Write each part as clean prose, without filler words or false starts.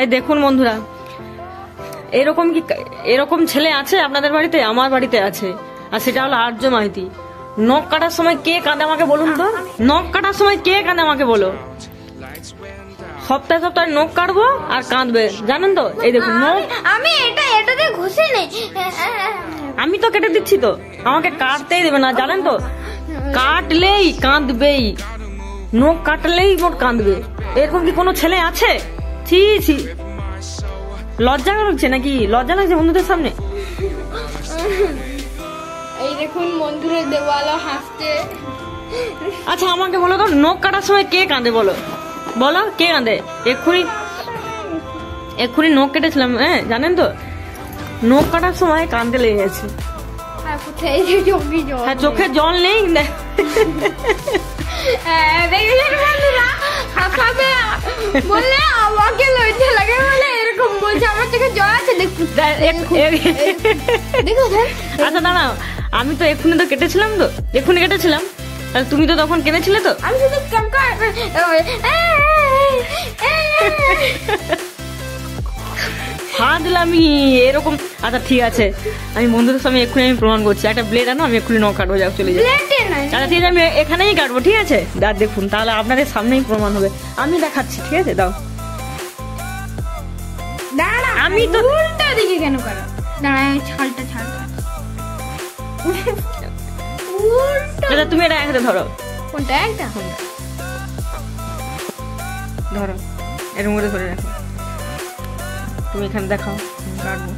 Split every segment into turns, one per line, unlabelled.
এই দেখুন বন্ধুরা, এরকম ছেলে আছে আপনাদের বাড়িতে? আমার বাড়িতে আছে, আর সেটা হলো আর্য মাইতি। নখ কাটার সময় কে কাঁদে আমাকে বলুন তো? নখ কাটার সময় কে কাঁদে আমাকে বলো? সপ্তাহে সপ্তাহে নখ কাটবো আর কাঁদবে, জানেন তো? এই দেখুন নখ
আমি এটাতে ঘষে নেই,
আমি তো কেটে দিচ্ছি তো, আমাকে কাটতেই দেবে না, জানেন তো? কাটলেই কাঁদবেই, নখ কাটলেই মোট কাঁদবে। এরকম কি কোনো ছেলে আছে? ছি ছি, লজ্জা লাগছে নাকি? লজ্জা লাগছে বন্ধুদের সামনে?
এই দেখুন বন্ধুরা দেওয়ালো হাসছে।
আচ্ছা আমাকে বলো তো, নখ কাটার সময় কে কাঁদে বলো? বলো কে কাঁদে? এক্ষুনি নখ কেটেছিলাম, হ্যাঁ জানেন তো? নখ কাটার সময় কাঁদতে লেগে গেছে। হ্যাঁ চোখে জল নেই,
বলে আমাকে লজ্জা লাগে বলে এরকম বলছে, আমার চোখে জল আছে।
আচ্ছা দাঁড়াও, আমি তো এক্ষুনি তো কেটেছিলাম, তো এক্ষুনি কেটেছিলাম, তাহলে তুমি তো তখন কেটেছিলে তো?
আমি শুধু
ফাঁদলামি এরকম। আচ্ছা ঠিক আছে, আমি বন্ধুদের সামনে এক্ষুনি আমি প্রমাণ করছি। একটা ব্লেড আনো, আমি এক্ষুনি নখ কাটবো, যাও চলে যাই। আচ্ছা ঠিক আছে, আমি এখানেই কাটবো, ঠিক আছে? আর দেখুন তাহলে আপনাদের সামনেই প্রমাণ হবে, আমি দেখাচ্ছি, ঠিক আছে? দাও।
আমি তো উল্টা দিকে কেন করো? দাঁড়ায় ছালটা
তুমি এটা একটা ধরো।
কোনটা? একটা
ধরো, এরকম করে ধরে রাখো। তুমি এখানে দেখাও, কাটবো।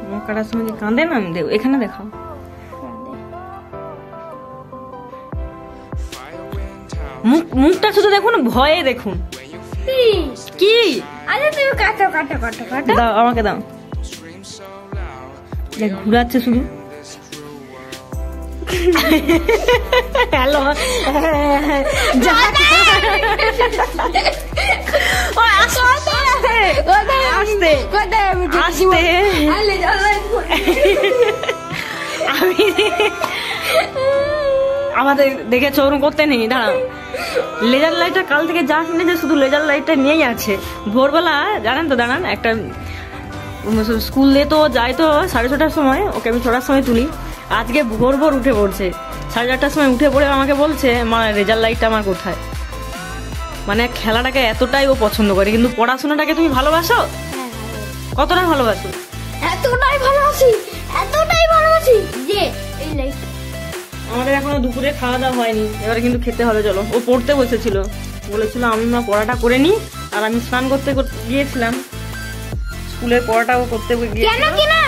নখ কাটার সময় কি কাঁদে না? আমি দেখো, এখানে দেখাও। মুখটা শুধু দেখুন, ভয়ে দেখুন। কি?
আরে তুমি কাটো।
দাও আমাকে, দাও। ঘুরাচ্ছে শুধু। হ্যালো, আমাদের দেখে চোরুম করতে নেই। দাঁড়াও, লেজার লাইটটা কাল থেকে যা কিনেছে শুধু লেজার লাইটটা নিয়েই আছে। ভোরবেলা জানেন তো, দাঁড়ান, একটা স্কুলে তো যাই তো 6:30টার সময়, ওকে আমি 6টার সময় তুলি। আজকে ভোর উঠে পড়ছে, 4:30টার সময় উঠে পড়ে আমাকে বলছে, মা রেজাল্ট লাইটটা আমার কোথায়? মানে খেলাটাকে এতটাই ও পছন্দ করে, কিন্তু পড়াশোনাটাকে তুমি ভালোবাসো? কতটা ভালোবাসো?
এতটাই ভালোবাসি যে এই লাইট।
আমাদের এখনো দুপুরে খাওয়া দাওয়া হয়নি, এবারে কিন্তু খেতে হবে। চলো, ও পড়তে বসেছিল, বলেছিল আমি মা পড়াটা করে নি, আর আমি স্নান করতে গিয়েছিলাম, স্কুলের পড়াটাও করতে
কেন কি না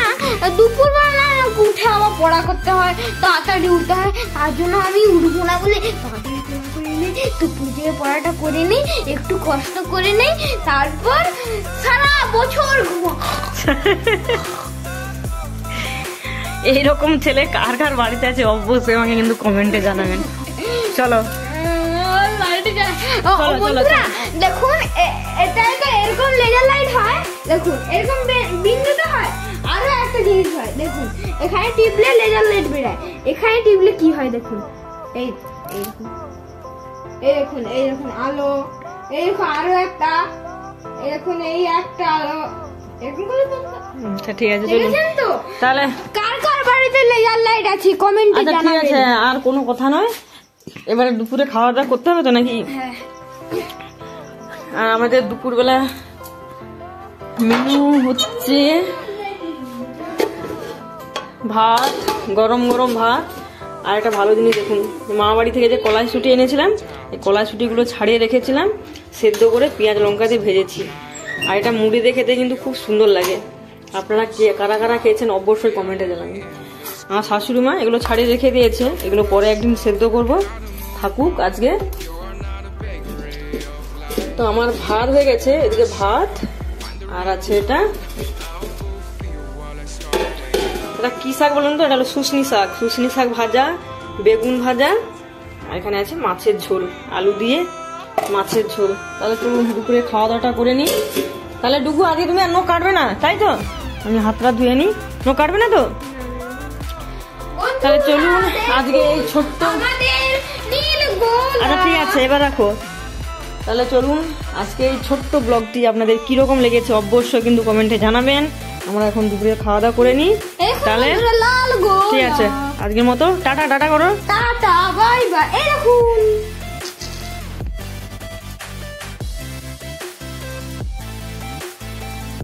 দুপুরবেলা উঠে আমার পড়া করতে হয়, তাড়াতাড়ি উঠতে হয়, তার জন্য আমি উঠবো না বলে তাড়াতাড়ি দুপুর থেকে পড়াটা করে নিই, একটু কষ্ট করে নেই, তারপর সারা বছর ঘুমো।
এইরকম ছেলে কার কার বাড়িতে আছে অবশ্যই আমাকে কিন্তু কমেন্টে জানাবেন। চলো
দেখুন, এটা এরকম লেজার লাইট হয়, দেখুন এরকম বিন্দুতে হয়। আরো একটা জিনিস হয়, দেখুন এখানে টিপলে লেজার লাইট বেরোয়, এখানে টিপলে কি হয় দেখুন, এইরকম আলো, এইরকম আরো একটা, এরকম এই একটা আলো, এরকম করে।
আচ্ছা ঠিক আছে, চলো তাহলে।
কার কার বাড়িতে লেজার লাইট আছে কমেন্টে জানাবেন।
ঠিক আছে, আর কোনো কথা নয়, এবারে দুপুরে খাওয়া দাওয়া করতে হবে তো নাকি?
হ্যাঁ।
আর আমাদের দুপুরবেলা মেনু হচ্ছে ভাত, গরম ভাত, আর একটা ভালো জিনিস দেখুন, মা বাড়ি থেকে যে কলাইশুঁটি এনেছিলাম, এই কলাইশুঁটিগুলো ছাড়িয়ে রেখেছিলাম, সেদ্ধ করে পেঁয়াজ লঙ্কা দিয়ে ভেজেছি। আর এটা মুড়ি দিয়ে খেতে কিন্তু খুব সুন্দর লাগে। আপনারা কারা কারা খেয়েছেন অবশ্যই কমেন্টে জানাবেন। আমার শাশুড়ি মা এগুলো ছাড়িয়ে রেখে দিয়েছে, এগুলো পরে একদিন সেদ্ধ করব, থাকুক আজকে। তো আমার ভাত হয়ে গেছে, এদিকে ভাত, আর আছে এটা কি শাক বলুন তো? এটা হলো শুশনি শাক ভাজা, বেগুন ভাজা, আর এখানে আছে মাছের ঝোল, আলু দিয়ে মাছের ঝোল। তাহলে তো দুপুরে খাওয়া দাওয়াটা করে নি। তাহলে ডুগু আগে তুমি আর নখ কাটবে না, তাই তো? আমি হাতটা ধুয়ে নি, নখ কাটবে না তো? তাহলে চলুন আজকে এই ছোট্ট
গোলা।
আচ্ছা ঠিক আছে, এবার রাখো তাহলে। চলুন, আজকে এই ছোট্ট ব্লগটি আপনাদের কিরকম লেগেছে অবশ্যই কিন্তু কমেন্টে জানাবেন। আমরা এখন দুপুরে খাওয়া দাওয়া করে নিই তাহলে।
লাল গোলা।
ঠিক আছে, আজকের মতো টাটা টাটা করো।
Tata bye bye. এই দেখুন